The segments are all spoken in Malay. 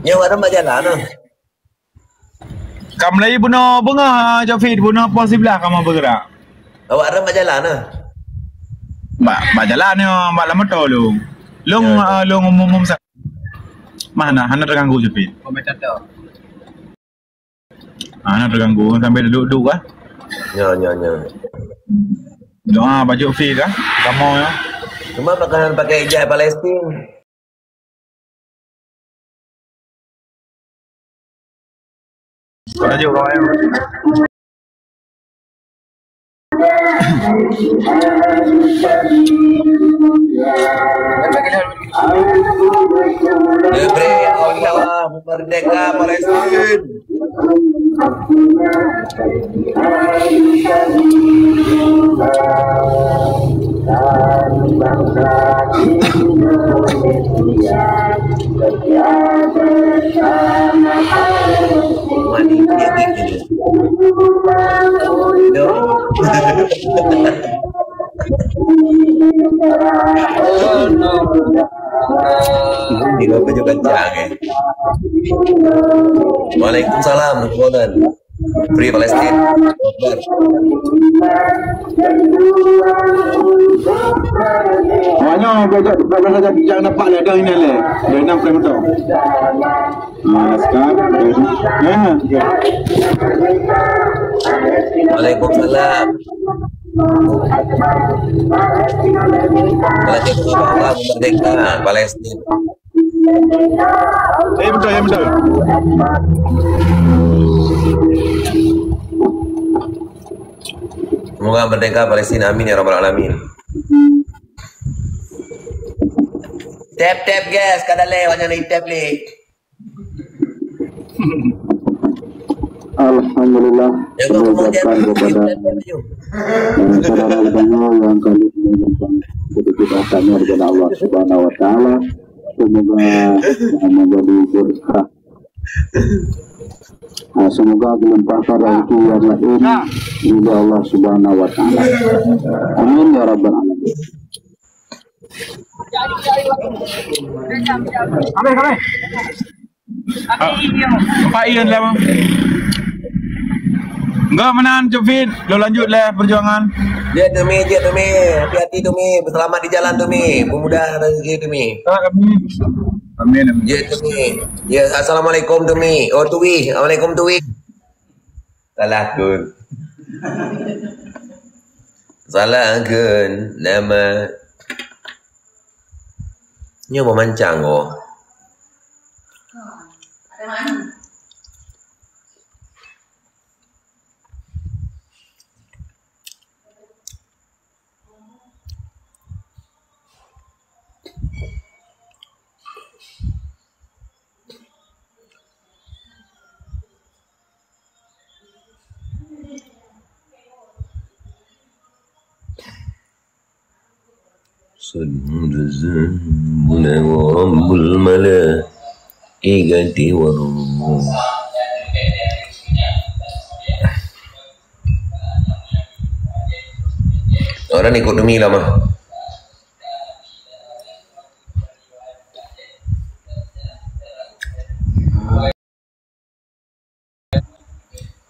Yang ada majalah no. Kamu lagi bunuh bunga Jafid bunuh apa sebelah kamu bergerak. Awak ada majalah no. Majalah ni malam tu lu. Lu umum mana? Hana terganggu Jafid. Komentator. Hana terganggu sampai duduk kah? Ya. Doa baju Jafid kah? Kamu ya. Cuma makanan pakai hijab Palestin. Baju kau ya. Lebre Allah merdeka Palestin. Di bawah juga kencang ya. Waalaikumsalam Tuhan. Free Palestine. Awaknya berapa saja yang dapat le dah ini le. Dia 6 km. Sekarang ya. Waalaikumsalam. Allah merdeka Palestina. Betul. Semoga merdeka Palestina, amin ya rabbal alamin. Tap guys, kada le wanya ni tap le. Alhamdulillah. Mengucapkan kepada saudara pendengar yang kami kita dengan Allah Subhanahu Wa Taala, semoga menjadi berkah. Semoga dilimpahkan rezeki yang lain dari Allah Subhanahu Wa Taala. Amin ya rabbal alamin. Kami. Apa Ian lah bang? Enggak menahan Jafid, lo lanjutlah perjuangan. Dia Tumi, hati-hati Tumi, selamat di jalan Tumi, pemuda rezeki Tumi. Amin. Ya Tumi, ya assalamualaikum Tumi. Oh Tuwi, assalamualaikum Tuwi. Salahkan nama. Nya memancang oh. Ada mana? Rabbul malaikati waruh. Orang ikut demi lama.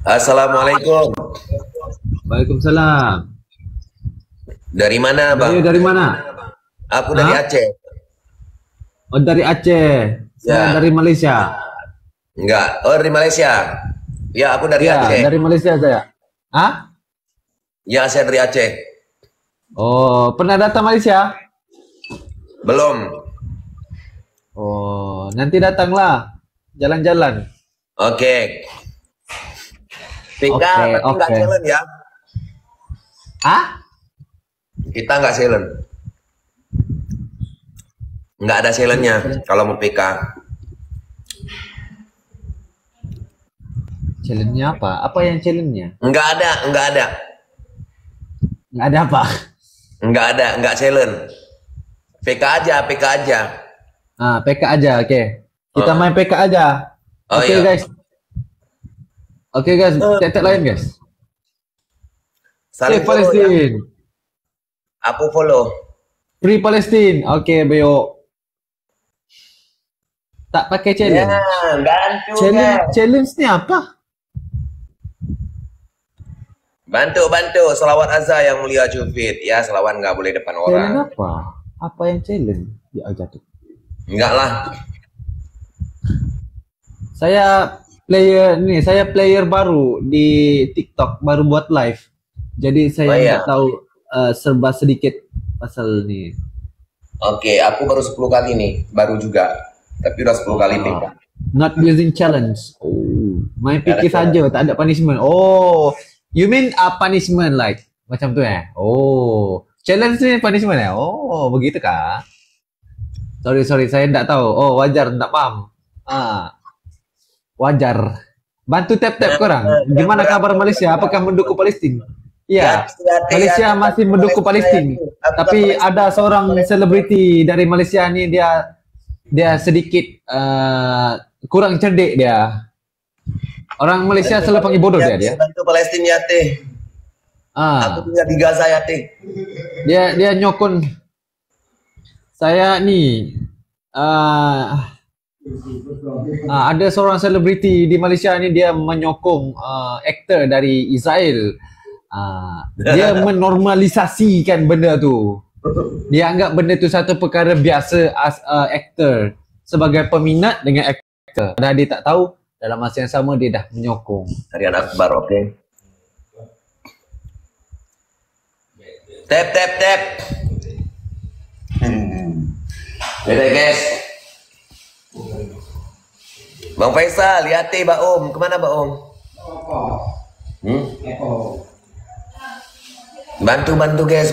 Assalamualaikum. Waalaikumsalam. Dari mana bang? Dari mana? Aku dari Aceh. Oh dari Aceh. Saya dari Malaysia. Enggak. Oh dari Malaysia. Ya aku dari Aceh. Dari Malaysia saya. Hah? Ya saya dari Aceh. Oh pernah datang Malaysia? Belum. Oh nanti datanglah. Jalan-jalan. Oke. PK tapi nggak silent ya. Hah? Kita nggak silent. Nggak ada silentnya kalau mau PK. Challenge-nya apa? Apa yang challenge-nya? Nggak ada. Nggak ada apa? Nggak silent. PK aja. Ah, PK aja, oke. Kita main PK aja. Oke, iya. guys. Oke, guys. Tek lain, guys. Saling follow Palestin. ya. Aku follow. Free Palestine. Oke, Beo. Tak pakai challenge. Ya, bantu Challenge, guys. challenge ni apa? Bantu. Selawat azhar yang mulia Jufid. Ya, selawat nggak boleh depan orang. Challenge apa? Apa yang challenge? Ya jatuh. Enggak lah. Saya player baru di TikTok, baru buat live. Jadi saya Oh, iya. nggak tahu serba sedikit pasal ni. Oke, aku baru 10 kali nih, baru juga. Tapi udah 10 kali PK. Not using challenge. Oh, main Tak ada fikir saja, tak ada punishment. Oh, you mean punishment like macam tu eh? Oh, challenge ni punishment eh? Oh, begitu kah? Sorry, saya tak tahu. Oh, wajar, tak paham. Wajar. Bantu tap-tap korang. Gimana kabar Malaysia? Apakah mendukung Palestin? Ya, Malaysia masih mendukung Palestin. Tapi ada seorang selebriti dari Malaysia ni dia sedikit kurang cerdik dia. Orang Malaysia selalu panggil bodoh dia. Bantu Palestin ya teh. Aku tinggal di Gaza ya teh. Dia nyokon saya ni ada seorang selebriti di Malaysia ni, dia menyokong aktor dari Israel. Dia menormalisasikan benda tu. Dia anggap benda tu satu perkara biasa as aktor, sebagai peminat dengan aktor. Padahal dia tak tahu dalam masa yang sama dia dah menyokong. Harian Akbar, oke. Tap. Beda guys. Bang Faisal, lihat Mbak Om. Kemana Mbak Om? Bantu guys.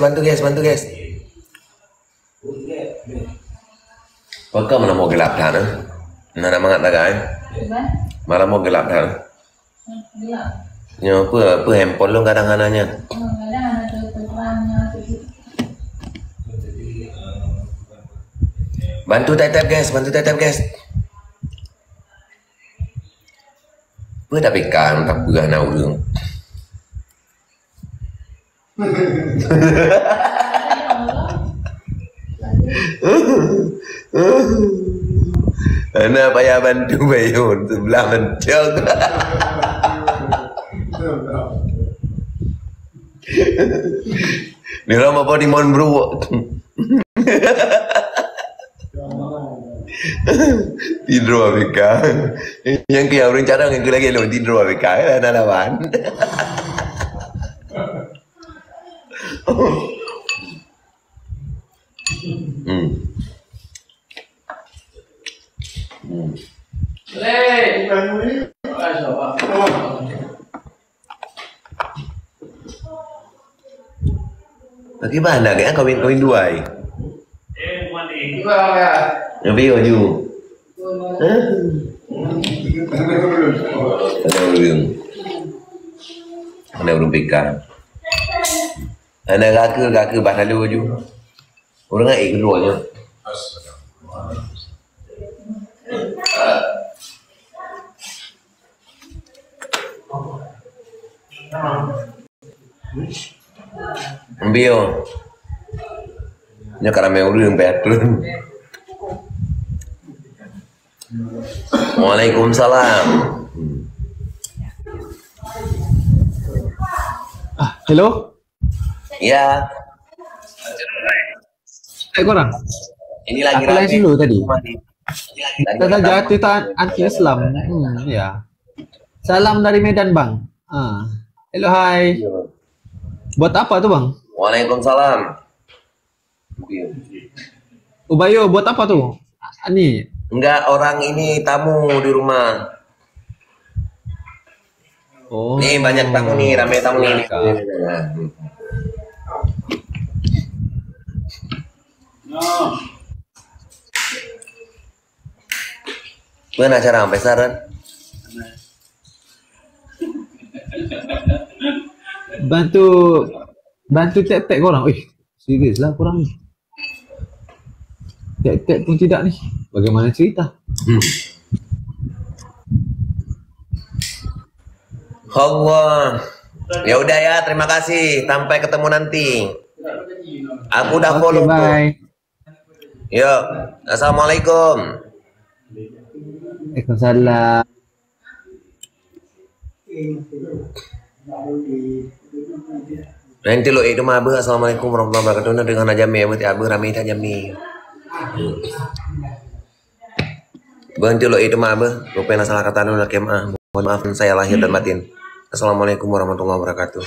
Pagka mana mau gelap dah, Nana mangat tagay. Malah mau gelap dah. Nyo apa handphone lo kadang-kadangnya. Bantu tetap guys. Apa tak pegang tak pegah nak urung. Ana payah bantu bayun sebelah mencok. Ni lama apa di mon bro. Tidur Afrika. Yang kaya orang cara yang lagi lo tidur Afrika na lawan. Bagaimana kaya kawin dua ai? Yang biar ju. Ada urung pika. Ada kaka bah lalu ju. Orang ai keduanya. Biar. Nya karame urung patron. Waalaikumsalam. Hello? Ya. Korang? Ini lagi Aku lain dulu tadi. Lagi Kita jatuh tak anti Islam. Ya. Salam dari Medan bang. Hello, hai. Buat apa tu bang? Waalaikumsalam. Ubayo, buat apa tu? Ni. Enggak, orang ini tamu di rumah. Oh. Nih banyak tamu nih, rame tamu nih. Mana acara sampai saran? Bantu tap-tap korang. Serius lah korang ni. Tap-tap pun tidak ni. Bagaimana cerita? Allah. Ya udah ya, terima kasih. Sampai ketemu nanti. Aku udah Oke, follow tuh. bye. Yuk, assalamualaikum. Waalaikumsalam. Nanti lo itu mah abah. Assalamualaikum warahmatullahi wabarakatuh. Nah, dengan aja me berarti abah rame tak jam ni. Berhenti lo itu mah abah. Lupain salah kata nu nak mohon maaf saya lahir dan batin. Assalamualaikum warahmatullahi wabarakatuh.